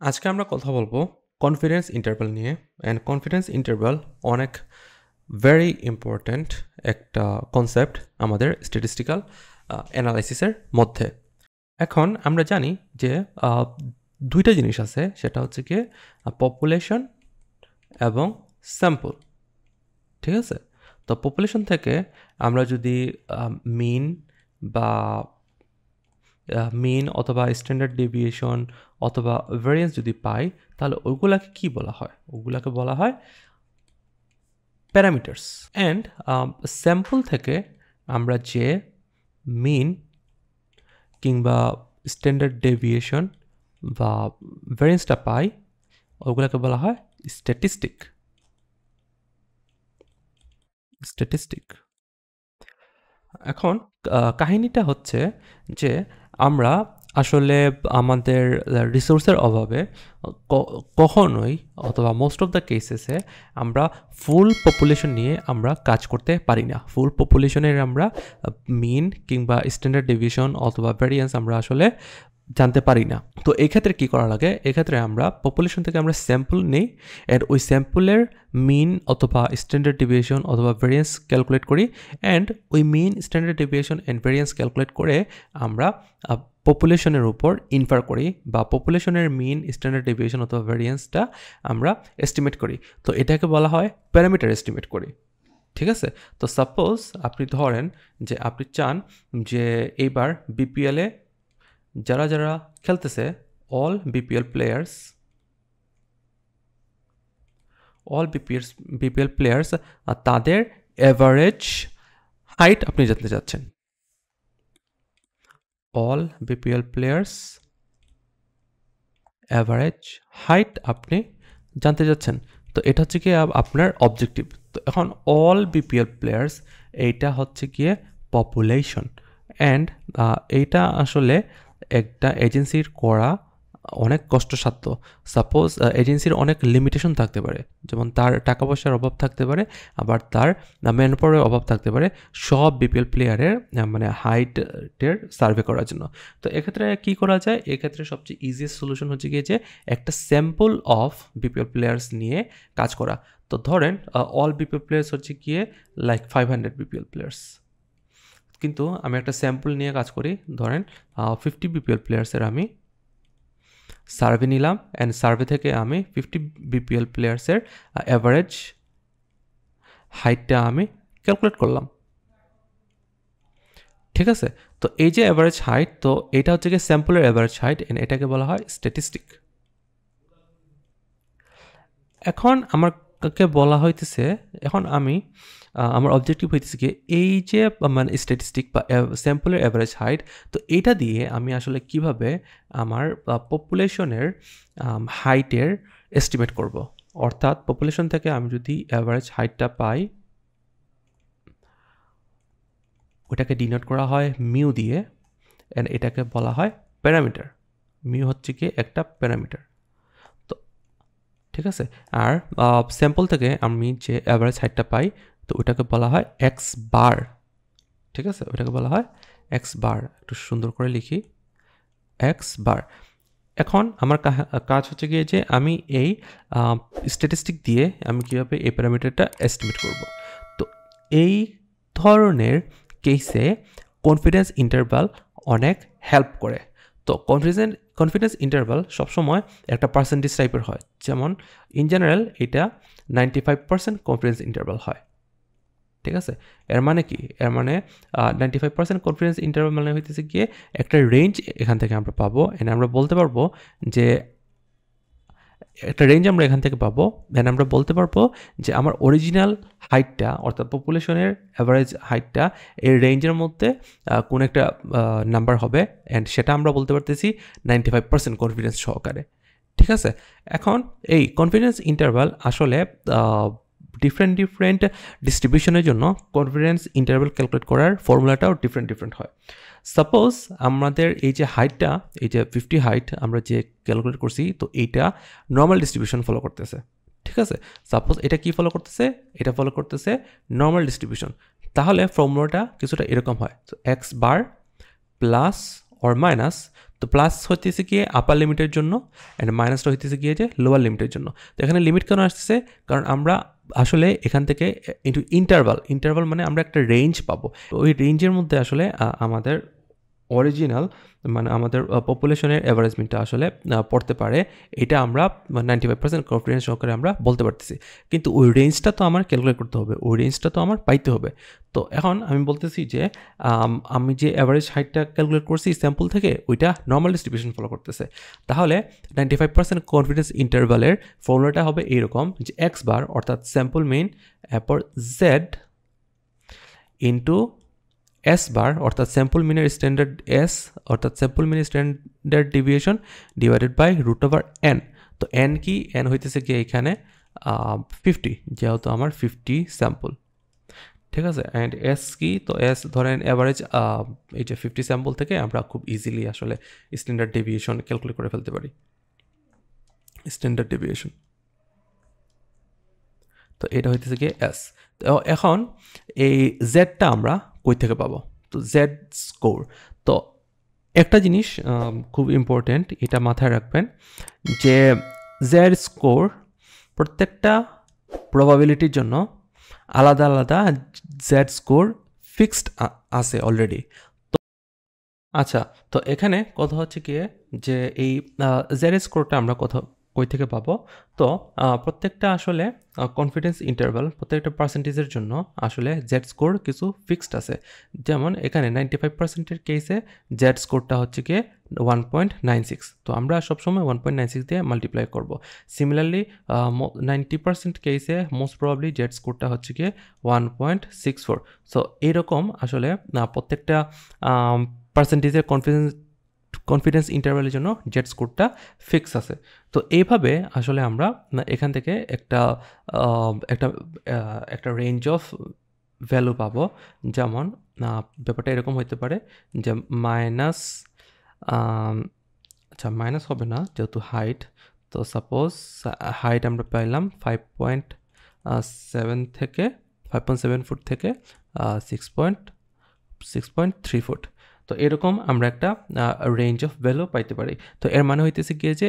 আজকে আমরা কথা বলবো কনফিডেন্স ইন্টারভাল নিয়ে। অ্যান্ড কনফিডেন্স ইন্টারভাল অনেক ভেরি ইম্পর্ট্যান্ট একটা কনসেপ্ট আমাদের স্ট্যাটিস্টিক্যাল অ্যানালাইসিসের মধ্যে। এখন আমরা জানি যে দুইটা জিনিস আছে, সেটা হচ্ছে কি পপুলেশন এবং স্যাম্পল। ঠিক আছে, তো পপুলেশন থেকে আমরা যদি মিন বা মিন অথবা স্ট্যান্ডার্ড ডেভিয়েশন অথবা ভ্যারিয়েন্স যদি পাই, তাহলে ওইগুলাকে কি বলা হয়? ওগুলাকে বলা হয় প্যারামিটার্স। অ্যান্ড স্যাম্পল থেকে আমরা যে মিন কিংবা স্ট্যান্ডার্ড ডেভিয়েশন বা ভ্যারিয়েন্সটা পাই, ওগুলাকে বলা হয় স্ট্যাটিস্টিক। এখন কাহিনীটা হচ্ছে যে আমরা আসলে আমাদের রিসোর্সের অভাবে কখনোই অথবা মোস্ট অফ দ্য কেসেসে আমরা ফুল পপুলেশন নিয়ে আমরা কাজ করতে পারি না। ফুল পপুলেশনের আমরা মিন কিংবা স্ট্যান্ডার্ড ডেভিয়েশন অথবা ভ্যারিয়েন্স আমরা আসলে জানতে পারি না। তো এই ক্ষেত্রে কী করা লাগে? এক্ষেত্রে আমরা পপুলেশন থেকে আমরা স্যাম্পল নিই অ্যান্ড ওই স্যাম্পলের মিন অথবা স্ট্যান্ডার্ড ডেভিয়েশন অথবা ভ্যারিয়েন্স ক্যালকুলেট করি। অ্যান্ড ওই mean standard deviation and variance calculate করে আমরা পপুলেশনের উপর ইনফার করি বা পপুলেশনের মিন স্ট্যান্ডার্ড ডেভিয়েশন অথবা ভ্যারিয়েন্সটা আমরা এস্টিমেট করি। তো এটাকে বলা হয় প্যারামিটার এস্টিমেট করি। ঠিক আছে, তো সাপোজ আপনি ধরেন যে আপনি চান যে এইবার বিপিএলে যারা যারা খেলতেছে অল বিপিএল প্লেয়ার্স তাদের অ্যাভারেজ হাইট আপনি জানতে চাচ্ছেন। All BPL players average height আপনি জানতে চাচ্ছেন। তো এটা হচ্ছে কি আপনার অবজেক্টিভ। তো এখন অল বিপিএল প্লেয়ার্স এইটা হচ্ছে গিয়ে পপুলেশন। অ্যান্ড এইটা আসলে একটা এজেন্সির করা অনেক কষ্টসাধ্য। সাপোজ এজেন্সির অনেক লিমিটেশন থাকতে পারে, যেমন তার টাকা পয়সার অভাব থাকতে পারে, আবার তার ম্যান পাওয়ারের অভাব থাকতে পারে সব বিপিএল প্লেয়ারের মানে হাইটের সার্ভে করার জন্য। তো এক্ষেত্রে কী করা যায়? এক্ষেত্রে সবচেয়ে ইজিয়েস্ট সলিউশন হচ্ছে গিয়ে যে একটা স্যাম্পল অফ বিপিএল প্লেয়ার্স নিয়ে কাজ করা। তো ধরেন অল বিপিএল প্লেয়ার্স হচ্ছে গিয়ে লাইক 500 বিপিএল প্লেয়ার্স, কিন্তু আমি একটা স্যাম্পল নিয়ে কাজ করি। ধরেন 50 বিপিএল প্লেয়ার্সের আমি সার্ভে নিলাম, অ্যান্ড সার্ভে থেকে আমি 50 বিপিএল প্লেয়ার্সের অ্যাভারেজ হাইটটা আমি ক্যালকুলেট করলাম। ঠিক আছে, তো এই যে অ্যাভারেজ হাইট, তো এটা হচ্ছে গিয়ে স্যাম্পলের অ্যাভারেজ হাইট, অ্যান্ড এটাকে বলা হয় স্ট্যাটিস্টিক। এখন আমাকে বলা হইতেছে, এখন আমি আমার অবজেক্টিভ হইতেছে কি এই যে মানে স্ট্যাটিস্টিক বা স্যাম্পলের অ্যাভারেজ হাইট, তো এটা দিয়ে আমি আসলে কিভাবে আমার পপুলেশনের হাইটের এস্টিমেট করব। অর্থাৎ পপুলেশন থেকে আমি যদি অ্যাভারেজ হাইটটা পাই, ওটাকে ডিনোট করা হয় মিউ দিয়ে, অ্যান্ড এটাকে বলা হয় প্যারামিটার। মিউ হচ্ছে কি একটা প্যারামিটার। ঠিক আছে, আর স্যাম্পল থেকে আমি যে অ্যাভারেজ হাইটটা পাই, তো ওটাকে বলা হয় এক্স বার। ঠিক আছে, ওটাকে বলা হয় এক্স বার। একটু সুন্দর করে লিখি, এক্স বার। এখন আমার কাজ হচ্ছে গিয়ে যে আমি এই স্ট্যাটিস্টিক দিয়ে আমি কীভাবে এই প্যারামিটারটা এস্টিমেট করব। তো এই ধরনের কেসে কনফিডেন্স ইন্টারভাল অনেক হেল্প করে। তো কনফিডেন্স ইন্টারভাল সবসময় একটা পার্সেন্টেজ টাইপের হয়, যেমন ইন জেনারেল এটা 95% কনফিডেন্স ইন্টারভাল হয়। ঠিক আছে, এর মানে কি? এর মানে 95% কনফিডেন্স ইন্টারভাল মানে হইতেছে গিয়ে একটা রেঞ্জ এখান থেকে আমরা পাবো, এন্ড আমরা বলতে পারবো যে একটা রেঞ্জ আমরা এখান থেকে পাবো, দেন আমরা বলতে পারবো যে আমার অরিজিনাল হাইটটা অর্থাৎ পপুলেশনের অ্যাভারেজ হাইটটা এই রেঞ্জের মধ্যে কোন একটা নাম্বার হবে, অ্যান্ড সেটা আমরা বলতে পারতেছি 95% কনফিডেন্স সহকারে। ঠিক আছে, এখন এই কনফিডেন্স ইন্টারভাল আসলে ডিফারেন্ট ডিস্ট্রিবিউশনের জন্য কনফিডেন্স ইন্টারভাল ক্যালকুলেট করার ফর্মুলাটাও ডিফারেন্ট হয়। সাপোজ আমাদের এই যে হাইটটা, এই যে 50 হাইট আমরা যে ক্যালকুলেট করছি, তো এইটা নর্মাল ডিস্ট্রিবিউশন ফলো করতেছে। ঠিক আছে, সাপোজ এটা কি ফলো করতেছে? এটা ফলো করতেছে নর্মাল ডিস্ট্রিবিউশন। তাহলে ফর্মুলাটা কিছুটা এরকম হয়, তো x bar plus or minus, তো প্লাস হইতেছে গিয়ে আপার লিমিটের জন্য অ্যান্ড মাইনাসটা হইতেছে গিয়ে যে লোয়ার লিমিটের জন্য। তো এখানে লিমিট কেন আসতেছে, কারণ আমরা আসলে এখান থেকে ইন্টারভাল মানে আমরা একটা রেঞ্জ পাবো। তো ওই রেঞ্জের মধ্যে আসলে আমাদের অরিজিনাল মানে আমাদের পপুলেশনের অ্যাভারেজমেন্টটা আসলে পড়তে পারে, এটা আমরা 95% কনফিডেন্স সহকারে আমরা বলতে পারতেছি। কিন্তু ওই রেঞ্জটা তো আমার ক্যালকুলেট করতে হবে, ওই রেঞ্জটা তো আমার পাইতে হবে। তো এখন আমি বলতেছি যে আমি যে অ্যাভারেজ হাইটটা ক্যালকুলেট করছি স্যাম্পল থেকে, ওইটা নর্মাল ডিস্ট্রিবিউশন ফলো করতেছে। তাহলে 95% কনফিডেন্স ইন্টারভালের ফর্মুলাটা হবে এইরকম যে এক্স বার অর্থাৎ স্যাম্পল মিন এরপর জেড ইন্টু এস বার অর্থাৎ স্যাম্পল মিনের স্ট্যান্ডার্ড এস অর্থাৎ স্যাম্পল মিনের standard deviation divided by √n। তো n কি, n হইতেছে কি এখানে 50, যেহেতু আমার 50 স্যাম্পল, ঠিক আছে। অ্যান্ড এস কি, তো এস ধরেন অ্যাভারেজ এই যে 50 স্যাম্পল থেকে আমরা খুব ইজিলি আসলে স্ট্যান্ডার্ড ডেভিয়েশন ক্যালকুলেট করে ফেলতে পারি, স্ট্যান্ডার্ড ডেভিয়েশন। তো এটা হইতেছে কি এস। তো এখন এই জেডটা আমরা কই থেকে পাবো, তো জেড স্কোর। তো একটা জিনিস খুব ইম্পর্টেন্ট, এটা মাথায় রাখবেন যে জেড স্কোর প্রত্যেকটা প্রবাবিলিটির জন্য আলাদা আলাদা জেড স্কোর ফিক্সড আছে অলরেডি। তো আচ্ছা, তো এখানে কথা হচ্ছে কি যে এই জেড স্কোরটা আমরা কই থেকে পাবো। তো প্রত্যেকটা আসলে কনফিডেন্স ইন্টারভাল প্রত্যেকটা পার্সেন্টেজের জন্য আসলে জেড স্কোর কিছু ফিক্সড আছে। যেমন এখানে 95%-এর কেসে জেড স্কোরটা হচ্ছে গিয়ে 1.96। তো আমরা সবসময় 1.96 দিয়ে মাল্টিপ্লাই করব। সিমিলারলি 90% কেসে মোস্ট প্রবাবলি জেড স্কোরটা হচ্ছে গিয়ে 1.64। সো এইরকম আসলে প্রত্যেকটা পার্সেন্টেজের কনফিডেন্স ইন্টারভ্যালের জন্য জেড স্কোরটা ফিক্স আছে। তো এইভাবে আসলে আমরা এখান থেকে একটা একটা রেঞ্জ অফ ভ্যালু পাবো। যেমন ব্যাপারটা এরকম হতে পারে যে আচ্ছা মাইনাস হবে না যেহেতু হাইট। তো সাপোজ হাইট আমরা পাইলাম 5.7 থেকে 5.7 ফুট থেকে 6.3 ফুট। তো এরকম আমরা একটা রেঞ্জ অফ ভ্যালু পাইতে পারি। তো এর মানে হইতেছে গিয়ে যে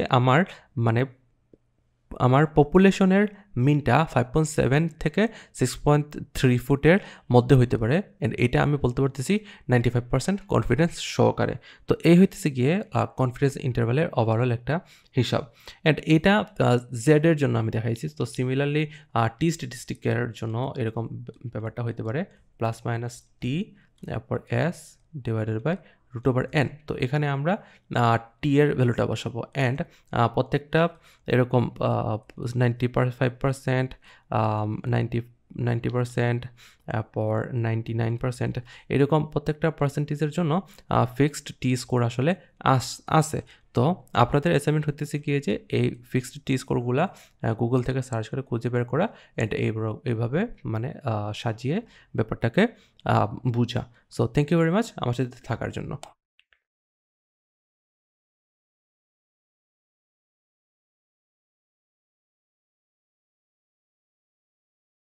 আমার পপুলেশনের মিনটা 5.7 থেকে 6.3 ফুটের মধ্যে হইতে পারে। অ্যান্ড এটা আমি বলতে পারতেছি 95% কনফিডেন্স সহকারে। তো এই হইতেছে গিয়ে কনফিডেন্স ইন্টারভ্যালের ওভারঅল একটা হিসাব। অ্যান্ড এটা জেডের জন্য আমি দেখাইছি। তো সিমিলারলি টি স্ট্যাটিস্টিকের জন্য এরকম ব্যাপারটা হইতে পারে +-t তারপর এস ডিভাইডেড বাই √n। তো এখানে আমরা টি এর ভ্যালুটা বসাবো। অ্যান্ড প্রত্যেকটা এরকম 95%, 90%, তারপর 99% এরকম প্রত্যেকটা পার্সেন্টেজের জন্য ফিক্সড টি স্কোর আসলে আছে। তো আপনাদের অ্যাসাইনমেন্ট হতেছে গিয়ে যে এই ফিক্সড টি স্কোরগুলা গুগল থেকে সার্চ করে খুঁজে বের করা অ্যান্ড এইভাবে মানে সাজিয়ে ব্যাপারটাকে বুঝা। So thank you very much আমার সাথে থাকার জন্য।